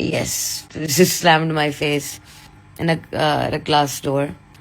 Yes, this just slammed my face in a glass door.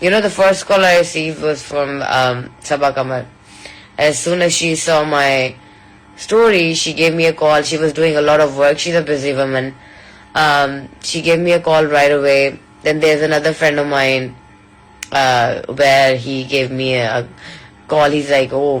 you know the first call I received was from Sabah Kamal. As soon as she saw my story, she gave me a call. She was doing a lot of work. She's a busy woman. She gave me a call right away. Then there's another friend of mine where he gave me a call. He's like, oh,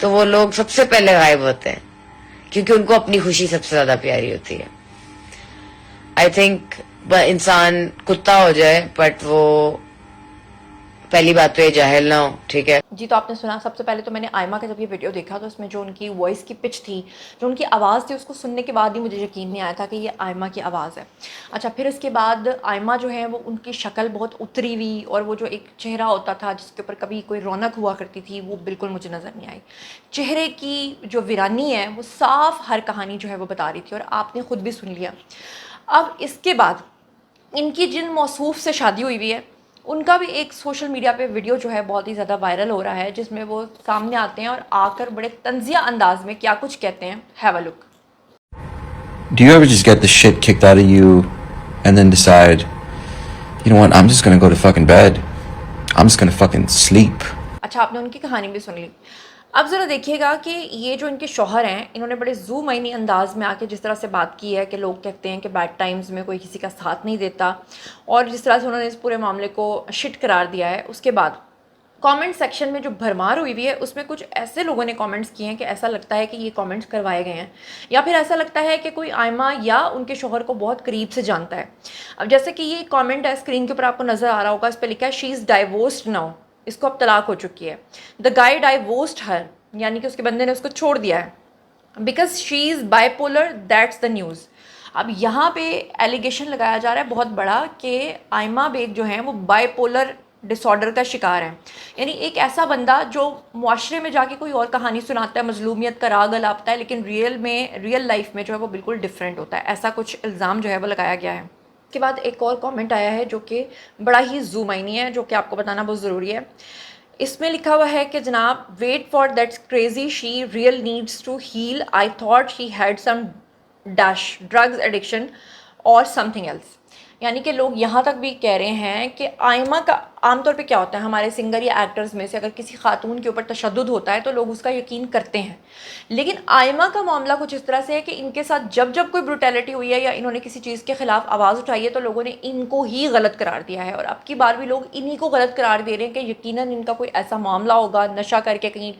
تو وہ لوگ سب سے پہلے غائب ہوتے ہیں کیونکہ ان کو اپنی خوشی سب سے زیادہ پیاری ہوتی ہے. آئی تھنک انسان کتا ہو جائے بٹ وہ پہلی بات تو یہ جاہل نہ ہو, ٹھیک ہے. جی تو آپ نے سنا, سب سے پہلے تو میں نے آئمہ کا جب یہ ویڈیو دیکھا تو اس میں جو ان کی وائس کی پچ تھی, جو ان کی آواز تھی, اس کو سننے کے بعد ہی مجھے یقین نہیں آیا تھا کہ یہ آئمہ کی آواز ہے. اچھا, پھر اس کے بعد آئمہ جو ہے وہ ان کی شکل بہت اتری ہوئی, اور وہ جو ایک چہرہ ہوتا تھا جس کے اوپر کبھی کوئی رونق ہوا کرتی تھی وہ بالکل مجھے نظر نہیں آئی. چہرے کی جو ویرانی ہے وہ صاف ہر کہانی جو ہے وہ بتا رہی تھی, اور آپ نے خود بھی سن لیا. اب اس کے بعد ان کی جن موصوف سے شادی ہوئی ہے ان کا بھی ایک سوشل میڈیا پہ ویڈیو جو ہے بہت ہی زیادہ وائرل ہو رہا ہے, جس میں وہ سامنے آتے ہیں اور آ کر بڑے طنزیہ انداز میں کیا کچھ کہتے ہیں. Have a look. Do you ever just get the shit kicked out of you and then decide, you know what, I'm just gonna go to fucking bed. I'm just gonna fucking sleep. اچھا, آپ نے ان کی کہانی بھی سن لی. اب ذرا دیکھیے گا کہ یہ جو ان کے شوہر ہیں انہوں نے بڑے زو معنی انداز میں آ کے جس طرح سے بات کی ہے کہ لوگ کہتے ہیں کہ بیڈ ٹائمز میں کوئی کسی کا ساتھ نہیں دیتا, اور جس طرح سے انہوں نے اس پورے معاملے کو شٹ قرار دیا ہے. اس کے بعد کامنٹ سیکشن میں جو بھرمار ہوئی ہے اس میں کچھ ایسے لوگوں نے کامنٹس کیے ہیں کہ ایسا لگتا ہے کہ یہ کامنٹس کروائے گئے ہیں, یا پھر ایسا لگتا ہے کہ کوئی آئمہ یا ان کے شوہر کو بہت قریب سے جانتا ہے. اب جیسے کہ یہ کامنٹ ہے اسکرین کے اوپر آپ کو نظر آ رہا ہوگا, اس پہ لکھا ہے شی از ڈائیورسڈ ناؤ, اس کو اب طلاق ہو چکی ہے. دا گائے ڈائیورسڈ ہر, یعنی کہ اس کے بندے نے اس کو چھوڑ دیا ہے. Because she is by polar, that's the news. اب یہاں پہ ایلیگیشن لگایا جا رہا ہے بہت بڑا کہ آئمہ بیگ جو ہیں وہ بائی پولر ڈس آرڈر کا شکار ہے. یعنی ایک ایسا بندہ جو معاشرے میں جا کے کوئی اور کہانی سناتا ہے, مظلومیت کا راگ الاپتا ہے, لیکن ریئل لائف میں جو ہے وہ بالکل ڈفرینٹ ہوتا ہے. ایسا کچھ الزام جو ہے وہ لگایا گیا ہے. اس کے بعد ایک اور کامنٹ آیا ہے جو کہ بڑا ہی زو معنی ہے, جو کہ آپ کو بتانا بہت ضروری ہے. اس میں لکھا ہوا ہے کہ جناب, wait for that's crazy she real needs to heal, I thought she had some dash drugs addiction اور سم تھنگ ایلس. یعنی کہ لوگ یہاں تک بھی کہہ رہے ہیں کہ آئمہ کا عام طور پہ کیا ہوتا ہے, ہمارے سنگر یا ایکٹرز میں سے اگر کسی خاتون کے اوپر تشدد ہوتا ہے تو لوگ اس کا یقین کرتے ہیں, لیکن آئمہ کا معاملہ کچھ اس طرح سے ہے کہ ان کے ساتھ جب کوئی بروٹیلٹی ہوئی ہے یا انہوں نے کسی چیز کے خلاف آواز اٹھائی ہے تو لوگوں نے ان کو ہی غلط قرار دیا ہے, اور اب کی بار بھی لوگ انہی کو غلط قرار دے رہے ہیں کہ یقیناً ان کا کوئی ایسا معاملہ ہوگا, نشہ کر کے کہیں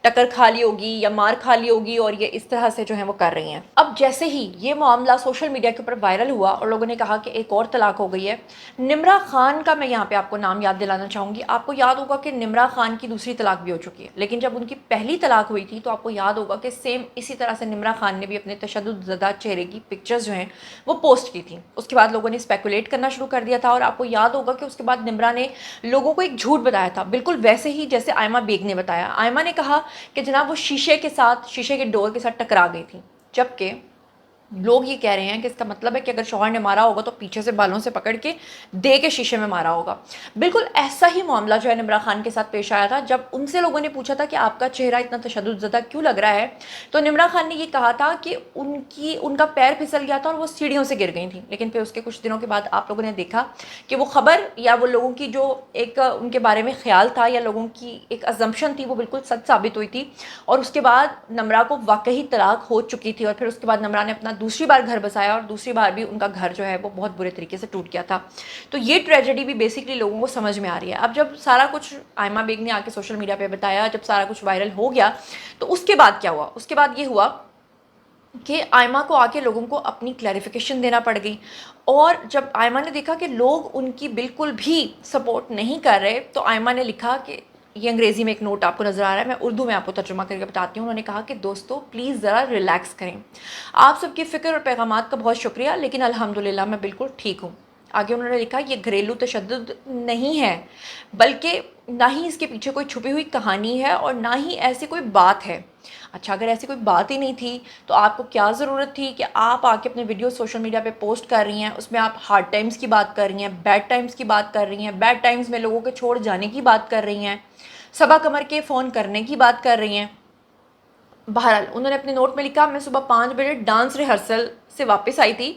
ٹکر کھا لی ہوگی یا مار کھا لی ہوگی, اور یہ اس طرح سے جو ہیں وہ کر رہی ہیں. اب جیسے ہی یہ معاملہ سوشل میڈیا کے اوپر وائرل ہوا اور لوگوں نے کہا کہ ایک اور طلاق ہو گئی ہے, نمرہ خان کا میں یہاں پہ آپ کو نام یاد دلانا چاہوں گی. آپ کو یاد ہوگا کہ نمرہ خان کی دوسری طلاق بھی ہو چکی ہے, لیکن جب ان کی پہلی طلاق ہوئی تھی تو آپ کو یاد ہوگا کہ سیم اسی طرح سے نمرہ خان نے بھی اپنے تشدد زدہ چہرے کی پکچرز جو ہیں وہ پوسٹ کی تھیں. اس کے بعد لوگوں نے اسپیکولیٹ کرنا شروع کر دیا تھا, اور آپ کو یاد ہوگا کہ اس کے بعد نمرہ نے لوگوں کو ایک جھوٹ بتایا تھا, بالکل ویسے ہی جیسے آئمہ بیگ نے بتایا. آئمہ نے کہا کہ جناب وہ شیشے کے ڈور کے ساتھ ٹکرا گئی تھی, جبکہ لوگ یہ کہہ رہے ہیں کہ اس کا مطلب ہے کہ اگر شوہر نے مارا ہوگا تو پیچھے سے بالوں سے پکڑ کے دے کے شیشے میں مارا ہوگا. بالکل ایسا ہی معاملہ جو ہے نمرہ خان کے ساتھ پیش آیا تھا. جب ان سے لوگوں نے پوچھا تھا کہ آپ کا چہرہ اتنا تشدد زدہ کیوں لگ رہا ہے, تو نمرہ خان نے یہ کہا تھا کہ ان کا پیر پھسل گیا تھا اور وہ سیڑھیوں سے گر گئی تھیں. لیکن پھر اس کے کچھ دنوں کے بعد آپ لوگوں نے دیکھا کہ وہ خبر یا وہ لوگوں کی جو ایک ان کے بارے میں خیال تھا یا لوگوں کی ایک ازمپشن تھی وہ بالکل سچ ثابت ہوئی تھی, اور اس کے بعد نمرہ کو واقعی طلاق ہو چکی تھی. اور پھر اس کے بعد نمرہ نے اپنا دوسری بار گھر بسایا, اور دوسری بار بھی ان کا گھر جو ہے وہ بہت برے طریقے سے ٹوٹ گیا تھا. تو یہ ٹریجڈی بھی بیسکلی لوگوں کو سمجھ میں آ رہی ہے. اب جب سارا کچھ آئمہ بیگ نے آ کے سوشل میڈیا پہ بتایا, جب سارا کچھ وائرل ہو گیا, تو اس کے بعد کیا ہوا, اس کے بعد یہ ہوا کہ آئمہ کو آ کے لوگوں کو اپنی کلیریفیکیشن دینا پڑ گئی. اور جب آئمہ نے دیکھا کہ لوگ ان کی بالکل بھی سپورٹ نہیں کر رہے, تو آئمہ نے لکھا کہ یہ انگریزی میں ایک نوٹ آپ کو نظر آ رہا ہے, میں اردو میں آپ کو ترجمہ کر کے بتاتی ہوں. انہوں نے کہا کہ دوستو پلیز ذرا ریلیکس کریں, آپ سب کی فکر اور پیغامات کا بہت شکریہ, لیکن الحمدللہ میں بالکل ٹھیک ہوں. آگے انہوں نے لکھا یہ گھریلو تشدد نہیں ہے, بلکہ نہ ہی اس کے پیچھے کوئی چھپی ہوئی کہانی ہے اور نہ ہی ایسی کوئی بات ہے. اچھا, اگر ایسی کوئی بات ہی نہیں تھی تو آپ کو کیا ضرورت تھی کہ آپ آ کے اپنے ویڈیو سوشل میڈیا پہ پوسٹ کر رہی ہیں, اس میں آپ ہارڈ ٹائمز کی بات کر رہی ہیں, بیڈ ٹائمز کی بات کر رہی ہیں, بیڈ ٹائمز میں لوگوں کے چھوڑ جانے کی بات کر رہی ہیں, صبا قمر کے فون کرنے کی بات کر رہی ہیں. بہرحال انہوں نے اپنے نوٹ میں لکھا میں صبح 5 بجے ڈانس ریہرسل سے واپس آئی تھی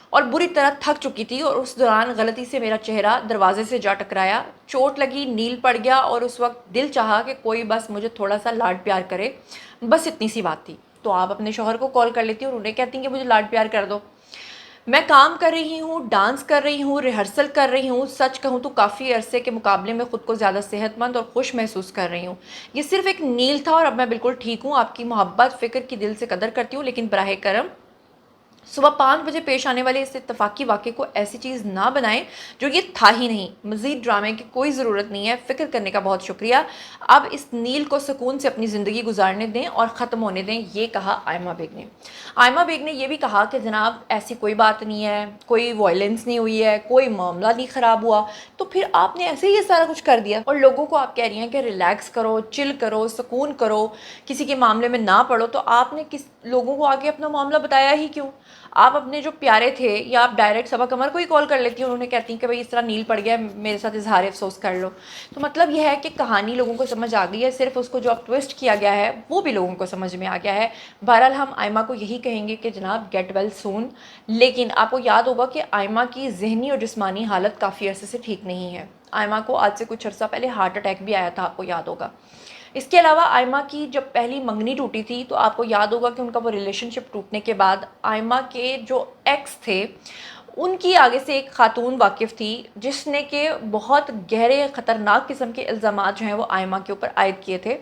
اور بری طرح تھک چکی تھی, اور اس دوران غلطی سے میرا چہرہ دروازے سے جا ٹکرایا, چوٹ لگی, نیل پڑ گیا, اور اس وقت دل چاہا کہ کوئی بس مجھے تھوڑا سا لاڈ پیار کرے, بس اتنی سی بات تھی. تو آپ اپنے شوہر کو کال کر لیتی اور انہیں کہتی ہیں کہ مجھے لاڈ پیار کر دو. میں کام کر رہی ہوں، ڈانس کر رہی ہوں، ریہرسل کر رہی ہوں، سچ کہوں تو کافی عرصے کے مقابلے میں خود کو زیادہ صحت مند اور خوش محسوس کر رہی ہوں. یہ صرف ایک نیل تھا اور اب میں بالکل ٹھیک ہوں. آپ کی محبت فکر کی دل سے قدر کرتی ہوں، لیکن براہ کرم صبح 5 بجے پیش آنے والے اس اتفاقی واقعے کو ایسی چیز نہ بنائیں جو یہ تھا ہی نہیں. مزید ڈرامے کی کوئی ضرورت نہیں ہے. فکر کرنے کا بہت شکریہ. اب اس نیل کو سکون سے اپنی زندگی گزارنے دیں اور ختم ہونے دیں. یہ کہا آئمہ بیگ نے. آئمہ بیگ نے یہ بھی کہا کہ جناب ایسی کوئی بات نہیں ہے، کوئی وائلنس نہیں ہوئی ہے، کوئی معاملہ نہیں خراب ہوا، تو پھر آپ نے ایسے ہی یہ سارا کچھ کر دیا اور لوگوں کو آپ کہہ رہی ہیں کہ ریلیکس کرو، چل کرو، سکون کرو، کسی کے معاملے میں نہ پڑو. تو آپ نے لوگوں کو آگے اپنا معاملہ بتایا ہی کیوں؟ آپ اپنے جو پیارے تھے یا آپ ڈائریکٹ صبا قمر کو ہی کال کر لیتی ہیں، انہوں نے کہتی ہیں کہ بھائی اس طرح نیل پڑ گیا ہے، میرے ساتھ اظہار افسوس کر لو. تو مطلب یہ ہے کہ کہانی لوگوں کو سمجھ آ گئی ہے، صرف اس کو جو اب ٹوسٹ کیا گیا ہے وہ بھی لوگوں کو سمجھ میں آ گیا ہے. بہرحال ہم آئمہ کو یہی کہیں گے کہ جناب گیٹ ویل سون. لیکن آپ کو یاد ہوگا کہ آئمہ کی ذہنی اور جسمانی حالت کافی عرصے سے ٹھیک نہیں ہے. آئمہ کو آج سے کچھ عرصہ پہلے ہارٹ اٹیک بھی آیا تھا، آپ کو یاد ہوگا. اس کے علاوہ آئمہ کی جب پہلی منگنی ٹوٹی تھی تو آپ کو یاد ہوگا کہ ان کا وہ ریلیشن شپ ٹوٹنے کے بعد آئمہ کے جو ایکس تھے ان کی آگے سے ایک خاتون واقف تھی جس نے کہ بہت گہرے خطرناک قسم کے الزامات جو ہیں وہ آئمہ کے اوپر عائد کیے تھے.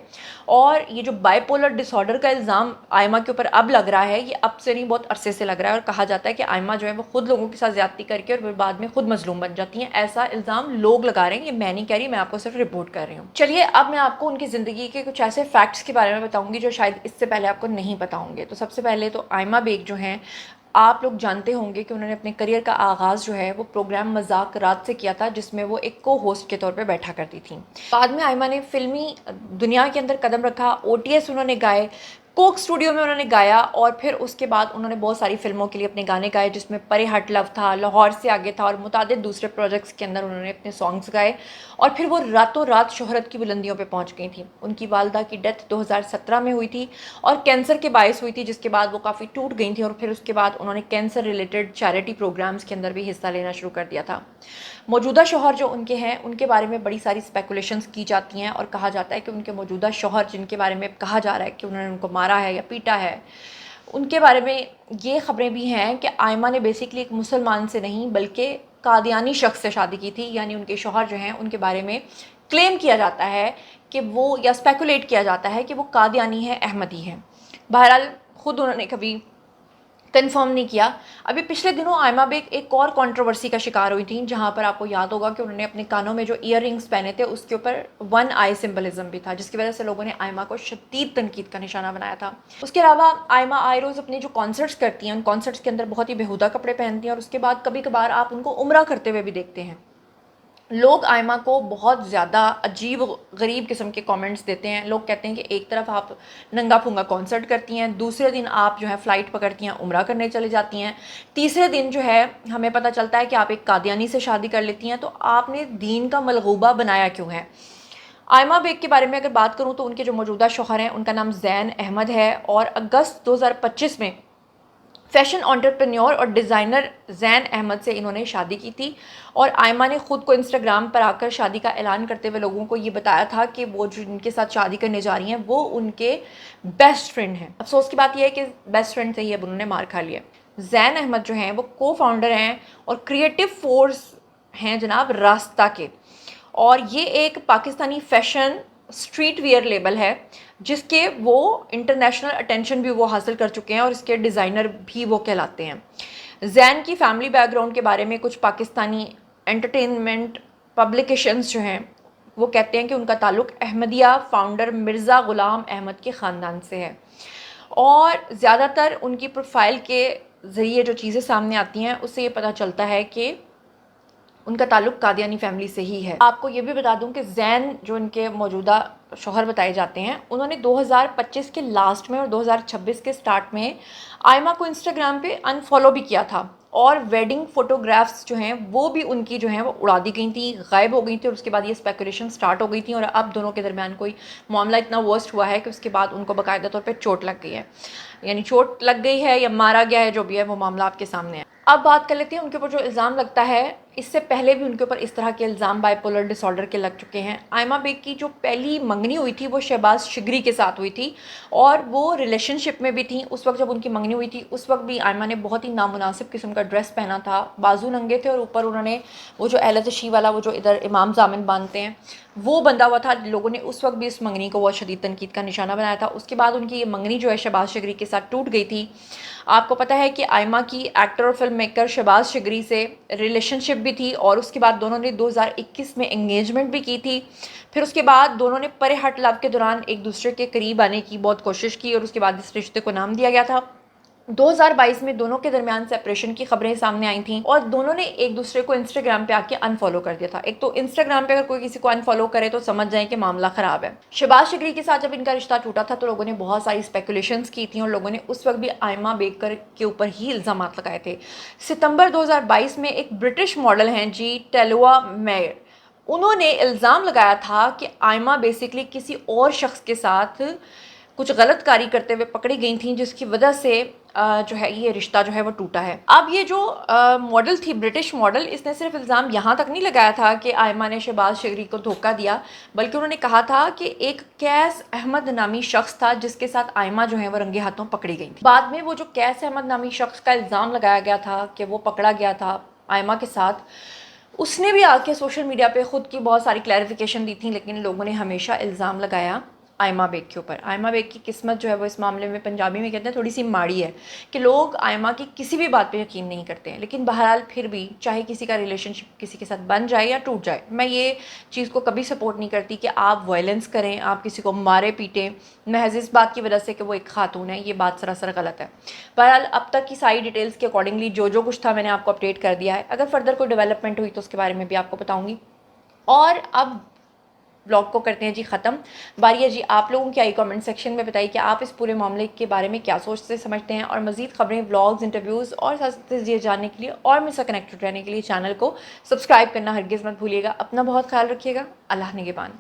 اور یہ جو بائی پولر ڈس آرڈر کا الزام آئمہ کے اوپر اب لگ رہا ہے، یہ اب سے نہیں بہت عرصے سے لگ رہا ہے، اور کہا جاتا ہے کہ آئمہ جو ہے وہ خود لوگوں کے ساتھ زیادتی کر کے اور بعد میں خود مظلوم بن جاتی ہیں. ایسا الزام لوگ لگا رہے ہیں، یہ میں نہیں کہہ رہی، میں آپ کو صرف رپورٹ کر رہی ہوں. چلیے اب میں آپ کو ان کی زندگی کے کچھ ایسے فیکٹس کے بارے میں بتاؤں گی جو شاید اس سے پہلے آپ کو نہیں پتا ہوں گے. تو سب سے پہلے تو آئمہ بیگ جو ہیں، آپ لوگ جانتے ہوں گے کہ انہوں نے اپنے کریئر کا آغاز جو ہے وہ پروگرام مذاق رات سے کیا تھا، جس میں وہ ایک کو ہوسٹ کے طور پہ بیٹھا کرتی تھیں. بعد میں آئمہ نے فلمی دنیا کے اندر قدم رکھا. OTS انہوں نے گائے، کوک اسٹوڈیو میں انہوں نے گایا، اور پھر اس کے بعد انہوں نے بہت ساری فلموں کے لیے اپنے گانے گائے، جس میں پرے ہٹ لو تھا، لاہور سے آگے تھا، اور متعدد دوسرے پروجیکٹس کے اندر انہوں نے اپنے سانگز گائے. اور پھر وہ راتوں رات شہرت کی بلندیوں پہ پہنچ گئی تھیں. ان کی والدہ کی ڈیتھ 2017 میں ہوئی تھی اور کینسر کے باعث ہوئی تھی، جس کے بعد وہ کافی ٹوٹ گئی تھیں، اور پھر اس کے بعد انہوں نے کینسر ریلیٹڈ چیریٹی پروگرامز کے اندر بھی حصہ لینا شروع کر دیا تھا. موجودہ شوہر جو ان کے ہیں، ان کے بارے میں بڑی ساری اسپیکولیشنز کی جاتی ہیں، اور کہا جاتا ہے کہ ان کے موجودہ شوہر جن کے بارے میں کہا جا رہا ہے کہ انہوں نے ان کو مارا ہے یا پیٹا ہے، ان کے بارے میں یہ خبریں بھی ہیں کہ آئمہ نے بیسکلی ایک مسلمان سے نہیں بلکہ قادیانی شخص سے شادی کی تھی. یعنی ان کے شوہر جو ہیں ان کے بارے میں کلیم کیا جاتا ہے کہ وہ، یا اسپیکولیٹ کیا جاتا ہے کہ وہ قادیانی ہے، احمدی ہیں. بہرحال خود انہوں نے کبھی کنفرم نہیں کیا. ابھی پچھلے دنوں آئمہ بیگ ایک اور کنٹروورسی کا شکار ہوئی تھیں، جہاں پر آپ کو یاد ہوگا کہ انہوں نے اپنے کانوں میں جو ایئر رنگز پہنے تھے اس کے اوپر 1 آئی سمبلزم بھی تھا، جس کی وجہ سے لوگوں نے آئمہ کو شدید تنقید کا نشانہ بنایا تھا. اس کے علاوہ آئمہ آئے روز اپنے جو کانسرٹس کرتی ہیں، ان کانسرٹس کے اندر بہت ہی بیہودہ کپڑے پہنتی ہیں، اور اس کے بعد کبھی کبھار آپ ان کو عمرہ کرتے ہوئے بھی دیکھتے ہیں. لوگ آئمہ کو بہت زیادہ عجیب غریب قسم کے کامنٹس دیتے ہیں. لوگ کہتے ہیں کہ ایک طرف آپ ننگا پھونگا کانسرٹ کرتی ہیں، دوسرے دن آپ جو ہے فلائٹ پکڑتی ہیں، عمرہ کرنے چلے جاتی ہیں، تیسرے دن جو ہے ہمیں پتہ چلتا ہے کہ آپ ایک قادیانی سے شادی کر لیتی ہیں. تو آپ نے دین کا ملغوبہ بنایا کیوں ہے؟ آئمہ بیگ کے بارے میں اگر بات کروں تو ان کے جو موجودہ شوہر ہیں ان کا نام زین احمد ہے، اور اگست 2025 میں فیشن انٹرپرینیور اور ڈیزائنر زین احمد سے انہوں نے شادی کی تھی. اور آئمہ نے خود کو انسٹاگرام پر آ کر شادی کا اعلان کرتے ہوئے لوگوں کو یہ بتایا تھا کہ وہ جو ان کے ساتھ شادی کرنے جا رہی ہیں وہ ان کے بیسٹ فرینڈ ہیں. افسوس کی بات یہ ہے کہ بیسٹ فرینڈ سے ہی اب انہوں نے مار کھا لیا. زین احمد جو ہیں وہ کو فاؤنڈر ہیں اور کریٹو فورس ہیں جناب راستہ کے، اور یہ ایک Pakistani fashion streetwear label ہے جس کے وہ انٹرنیشنل اٹینشن بھی وہ حاصل کر چکے ہیں، اور اس کے ڈیزائنر بھی وہ کہلاتے ہیں. زین کی فیملی بیک گراؤنڈ کے بارے میں کچھ پاکستانی انٹرٹینمنٹ پبلیکیشنز جو ہیں وہ کہتے ہیں کہ ان کا تعلق احمدیہ فاؤنڈر مرزا غلام احمد کے خاندان سے ہے. اور زیادہ تر ان کی پروفائل کے ذریعے جو چیزیں سامنے آتی ہیں اس سے یہ پتہ چلتا ہے کہ ان کا تعلق قادیانی فیملی سے ہی ہے. آپ کو یہ بھی بتا دوں کہ زین جو ان کے موجودہ شوہر بتائے جاتے ہیں، انہوں نے 2025 کے لاسٹ میں اور 2026 کے سٹارٹ میں آئمہ کو انسٹاگرام پہ انفالو بھی کیا تھا، اور ویڈنگ فوٹوگرافز جو ہیں وہ بھی ان کی جو ہیں وہ اڑا دی گئی تھیں، غائب ہو گئی تھیں، اور اس کے بعد یہ اسپیکولیشن سٹارٹ ہو گئی تھیں. اور اب دونوں کے درمیان کوئی معاملہ اتنا ورسٹ ہوا ہے کہ اس کے بعد ان کو باقاعدہ طور پہ چوٹ لگ گئی ہے. یعنی چوٹ لگ گئی ہے یا مارا گیا ہے، جو بھی ہے وہ معاملہ آپ کے سامنے ہے. اب بات کر لیتے ہیں ان کے اوپر جو الزام لگتا ہے اس سے پہلے بھی ان کے اوپر اس طرح کے الزام بائی پولر ڈس آرڈر کے لگ چکے ہیں. آئمہ بیگ کی جو پہلی منگنی ہوئی تھی وہ شہباز شگری کے ساتھ ہوئی تھی اور وہ ریلیشن شپ میں بھی تھیں. اس وقت جب ان کی منگنی ہوئی تھی اس وقت بھی آئمہ نے بہت ہی نامناسب قسم کا ڈریس پہنا تھا, بازو ننگے تھے اور اوپر انہوں نے وہ جو اہل تشیع والا وہ جو ادھر امام ضامن باندھتے ہیں وہ بندھا ہوا تھا. لوگوں نے اس وقت بھی اس منگنی کو بہت شدید تنقید کا نشانہ بنایا تھا. اس کے بعد ان کی یہ منگنی جو ہے شہباز شگری کے ساتھ ٹوٹ گئی تھی. آپ کو پتہ ہے کہ آئمہ کی ایکٹر اور فلم میکر شہباز شگری سے ریلیشن شپ بھی تھی اور اس کے بعد دونوں نے 2021 میں انگیجمنٹ بھی کی تھی. پھر اس کے بعد دونوں نے پرے ہٹ لو کے دوران ایک دوسرے کے قریب آنے کی بہت کوشش کی اور اس کے بعد اس رشتے کو نام دیا گیا تھا. 2022 میں دونوں کے درمیان سیپریشن کی خبریں سامنے آئی تھیں اور دونوں نے ایک دوسرے کو انسٹاگرام پہ آ کے انفالو کر دیا تھا. ایک تو انسٹاگرام پہ اگر کوئی کسی کو انفالو کرے تو سمجھ جائیں کہ معاملہ خراب ہے. شہباز شگری کے ساتھ جب ان کا رشتہ ٹوٹا تھا تو لوگوں نے بہت ساری اسپیکولیشنز کی تھیں اور لوگوں نے اس وقت بھی آئمہ بیگ کے اوپر ہی الزامات لگائے تھے. ستمبر 2022 میں ایک برٹش ماڈل ہیں جی ٹیلوا میئر, انہوں نے الزام لگایا تھا کہ آئمہ بیسکلی کسی اور شخص کے ساتھ کچھ غلط کاری کرتے ہوئے پکڑی گئی تھیں جس کی وجہ سے جو ہے یہ رشتہ جو ہے وہ ٹوٹا ہے. اب یہ جو ماڈل تھی برٹش ماڈل, اس نے صرف الزام یہاں تک نہیں لگایا تھا کہ آئمہ نے شہباز شگری کو دھوکہ دیا, بلکہ انہوں نے کہا تھا کہ ایک قیس احمد نامی شخص تھا جس کے ساتھ آئمہ جو ہے وہ رنگے ہاتھوں پکڑی گئی تھی. بعد میں وہ جو قیس احمد نامی شخص کا الزام لگایا گیا تھا کہ وہ پکڑا گیا تھا آئمہ کے ساتھ, اس نے بھی آ کے سوشل میڈیا پہ خود کی بہت ساری کلیریفیکیشن دی تھی, لیکن لوگوں نے ہمیشہ الزام لگایا آئمہ بیگ کے اوپر. آئمہ بیگ کی قسمت جو ہے وہ اس معاملے میں پنجابی میں کہتے ہیں تھوڑی سی ماڑی ہے کہ لوگ آئمہ کی کسی بھی بات پہ یقین نہیں کرتے ہیں. لیکن بہرحال پھر بھی چاہے کسی کا ریلیشن شپ کسی کے ساتھ بن جائے یا ٹوٹ جائے, میں یہ چیز کو کبھی سپورٹ نہیں کرتی کہ آپ وائلنس کریں, آپ کسی کو مارے پیٹیں محض اس بات کی وجہ سے کہ وہ ایک خاتون ہے. یہ بات سراسر غلط ہے. بہرحال اب تک کی ساری ڈیٹیلز کے اکارڈنگلی جو کچھ تھا میں نے آپ کو اپڈیٹ کر دیا ہے. اگر فردر کوئی ڈیولپمنٹ ہوئی تو اس کے بارے میں بھی آپ کو بتاؤں گی. اور اب بلاگ کو کرتے ہیں جی ختم. باری ہے جی آپ لوگوں کی آئی کامنٹ سیکشن میں بتائیے کہ آپ اس پورے معاملے کے بارے میں کیا سوچتے سمجھتے ہیں, اور مزید خبریں, بلاگز, انٹرویوز اور یہ جاننے کے لیے اور مجھ سے کنیکٹڈ رہنے کے لیے چینل کو سبسکرائب کرنا ہرگز مت بھولیے گا. اپنا بہت خیال رکھیے گا. اللہ نگہبان.